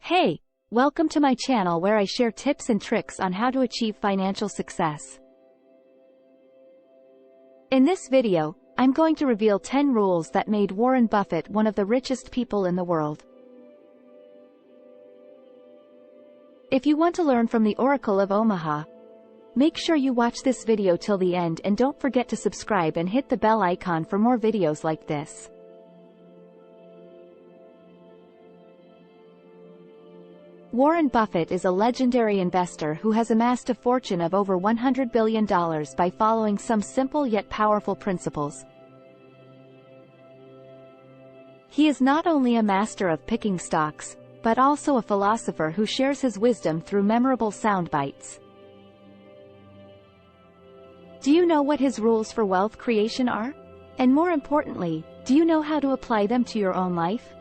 Hey, welcome to my channel where I share tips and tricks on how to achieve financial success. In this video, I'm going to reveal 10 rules that made Warren Buffett one of the richest people in the world. If you want to learn from the Oracle of Omaha, make sure you watch this video till the end and don't forget to subscribe and hit the bell icon for more videos like this. Warren Buffett is a legendary investor who has amassed a fortune of over $100 billion by following some simple yet powerful principles. He is not only a master of picking stocks, but also a philosopher who shares his wisdom through memorable sound bites. Do you know what his rules for wealth creation are? And more importantly, do you know how to apply them to your own life?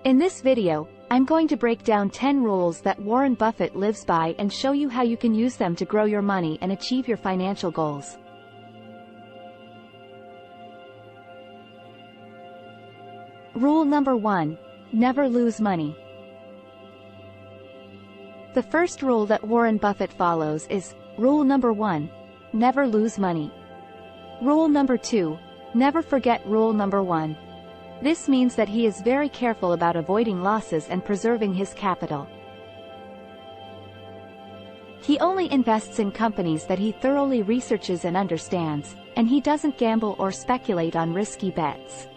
In this video, I'm going to break down 10 rules that Warren Buffett lives by and show you how you can use them to grow your money and achieve your financial goals. Rule number 1. Never lose money. The first rule that Warren Buffett follows is, rule number 1. Never lose money. Rule number 2. Never forget rule number 1. This means that he is very careful about avoiding losses and preserving his capital. He only invests in companies that he thoroughly researches and understands, and he doesn't gamble or speculate on risky bets.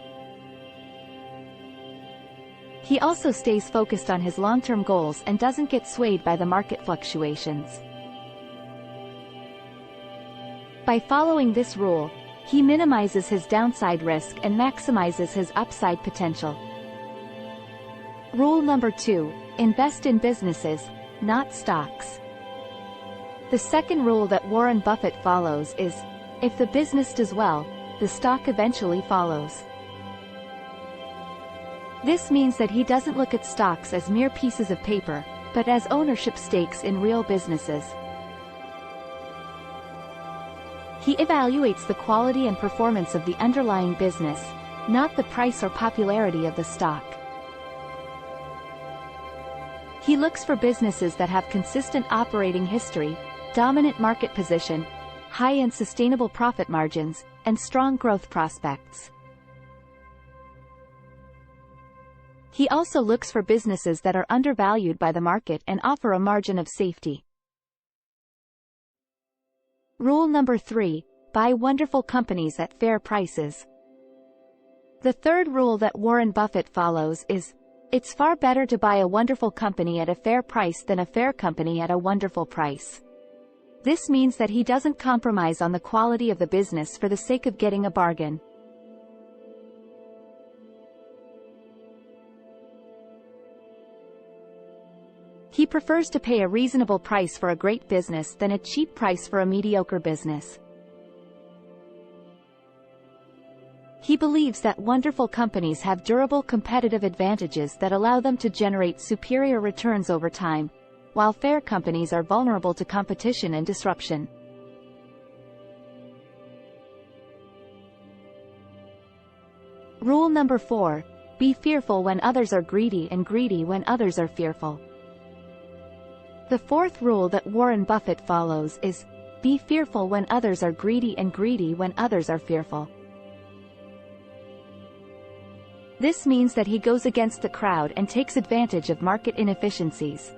He also stays focused on his long-term goals and doesn't get swayed by the market fluctuations. By following this rule, he minimizes his downside risk and maximizes his upside potential. Rule number 2. Invest in businesses, not stocks. The second rule that Warren Buffett follows is, if the business does well, the stock eventually follows. This means that he doesn't look at stocks as mere pieces of paper, but as ownership stakes in real businesses. He evaluates the quality and performance of the underlying business, not the price or popularity of the stock. He looks for businesses that have consistent operating history, dominant market position, high and sustainable profit margins, and strong growth prospects. He also looks for businesses that are undervalued by the market and offer a margin of safety. Rule number 3. Buy wonderful companies at fair prices. The third rule that Warren Buffett follows is, it's far better to buy a wonderful company at a fair price than a fair company at a wonderful price. This means that he doesn't compromise on the quality of the business for the sake of getting a bargain. He prefers to pay a reasonable price for a great business than a cheap price for a mediocre business. He believes that wonderful companies have durable competitive advantages that allow them to generate superior returns over time, while fair companies are vulnerable to competition and disruption. Rule number 4. Be fearful when others are greedy and greedy when others are fearful. The fourth rule that Warren Buffett follows is, be fearful when others are greedy and greedy when others are fearful. This means that he goes against the crowd and takes advantage of market inefficiencies.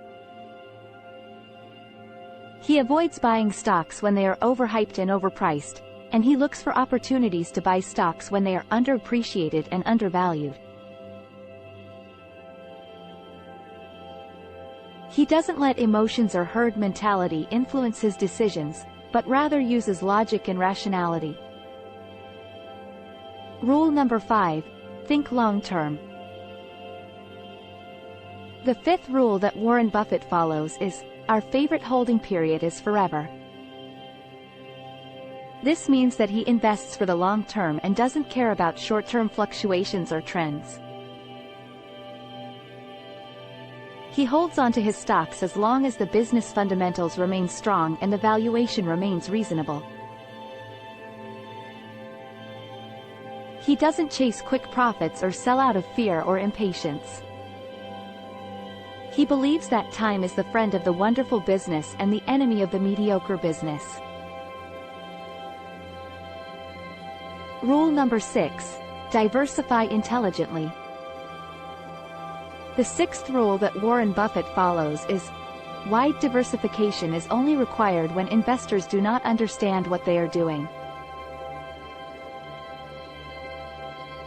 He avoids buying stocks when they are overhyped and overpriced, and he looks for opportunities to buy stocks when they are underappreciated and undervalued. He doesn't let emotions or herd mentality influence his decisions, but rather uses logic and rationality. Rule number 5. Think long-term. The fifth rule that Warren Buffett follows is, our favorite holding period is forever. This means that he invests for the long term and doesn't care about short-term fluctuations or trends. He holds on to his stocks as long as the business fundamentals remain strong and the valuation remains reasonable. He doesn't chase quick profits or sell out of fear or impatience. He believes that time is the friend of the wonderful business and the enemy of the mediocre business. Rule number 6. Diversify intelligently. The sixth rule that Warren Buffett follows is, wide diversification is only required when investors do not understand what they are doing.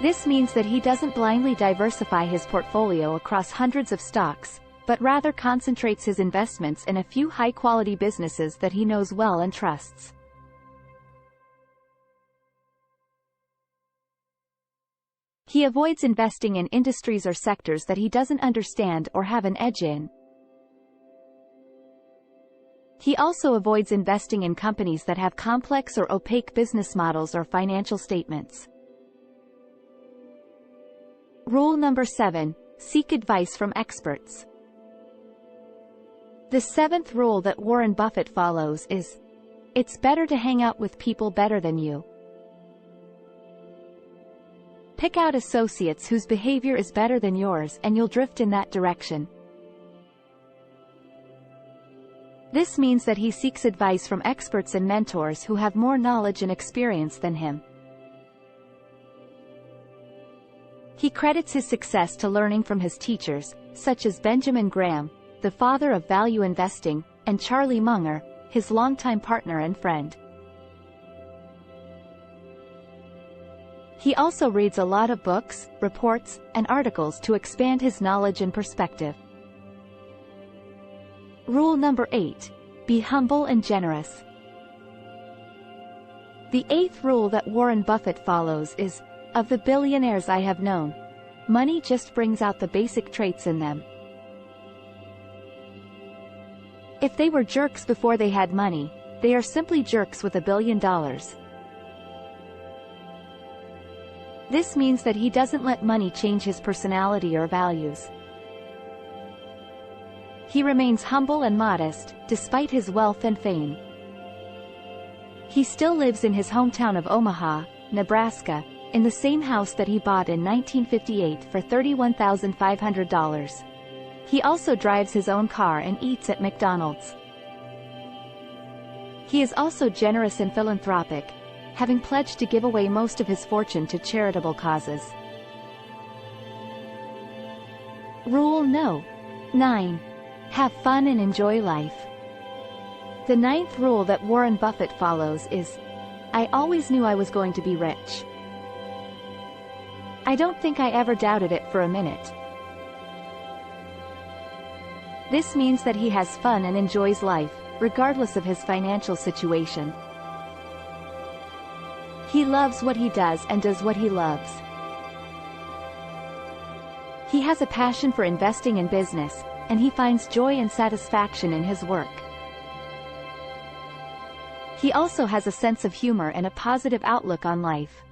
This means that he doesn't blindly diversify his portfolio across hundreds of stocks, but rather concentrates his investments in a few high-quality businesses that he knows well and trusts. He avoids investing in industries or sectors that he doesn't understand or have an edge in. He also avoids investing in companies that have complex or opaque business models or financial statements. Rule number 7. Seek advice from experts. The seventh rule that Warren Buffett follows is, it's better to hang out with people better than you. Pick out associates whose behavior is better than yours and you'll drift in that direction. This means that he seeks advice from experts and mentors who have more knowledge and experience than him. He credits his success to learning from his teachers, such as Benjamin Graham, the father of value investing, and Charlie Munger, his longtime partner and friend. He also reads a lot of books, reports, and articles to expand his knowledge and perspective. Rule number 8. Be humble and generous. The eighth rule that Warren Buffett follows is, of the billionaires I have known, money just brings out the basic traits in them. If they were jerks before they had money, they are simply jerks with $1 billion. This means that he doesn't let money change his personality or values. He remains humble and modest, despite his wealth and fame. He still lives in his hometown of Omaha, Nebraska, in the same house that he bought in 1958 for $31,500. He also drives his own car and eats at McDonald's. He is also generous and philanthropic, having pledged to give away most of his fortune to charitable causes. Rule No. 9. Have fun and enjoy life. The ninth rule that Warren Buffett follows is, I always knew I was going to be rich. I don't think I ever doubted it for a minute. This means that he has fun and enjoys life, regardless of his financial situation. He loves what he does and does what he loves. He has a passion for investing in business, and he finds joy and satisfaction in his work. He also has a sense of humor and a positive outlook on life.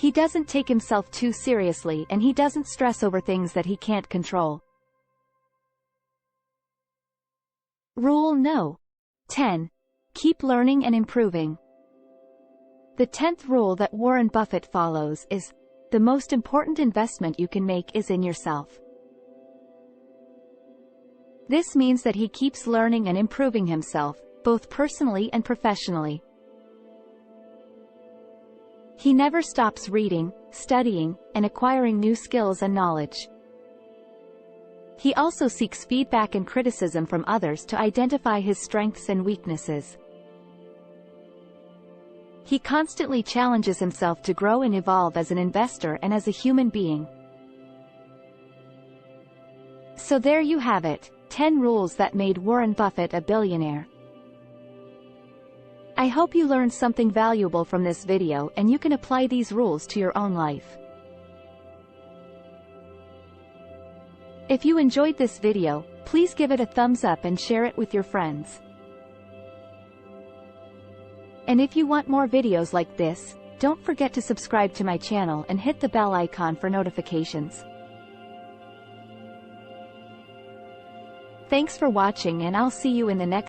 He doesn't take himself too seriously and he doesn't stress over things that he can't control. Rule No. 10. Keep learning and improving. The 10th rule that Warren Buffett follows is, the most important investment you can make is in yourself. This means that he keeps learning and improving himself, both personally and professionally. He never stops reading, studying, and acquiring new skills and knowledge. He also seeks feedback and criticism from others to identify his strengths and weaknesses. He constantly challenges himself to grow and evolve as an investor and as a human being. So there you have it, 10 rules that made Warren Buffett a billionaire. I hope you learned something valuable from this video and you can apply these rules to your own life. If you enjoyed this video, please give it a thumbs up and share it with your friends. And if you want more videos like this, don't forget to subscribe to my channel and hit the bell icon for notifications. Thanks for watching and I'll see you in the next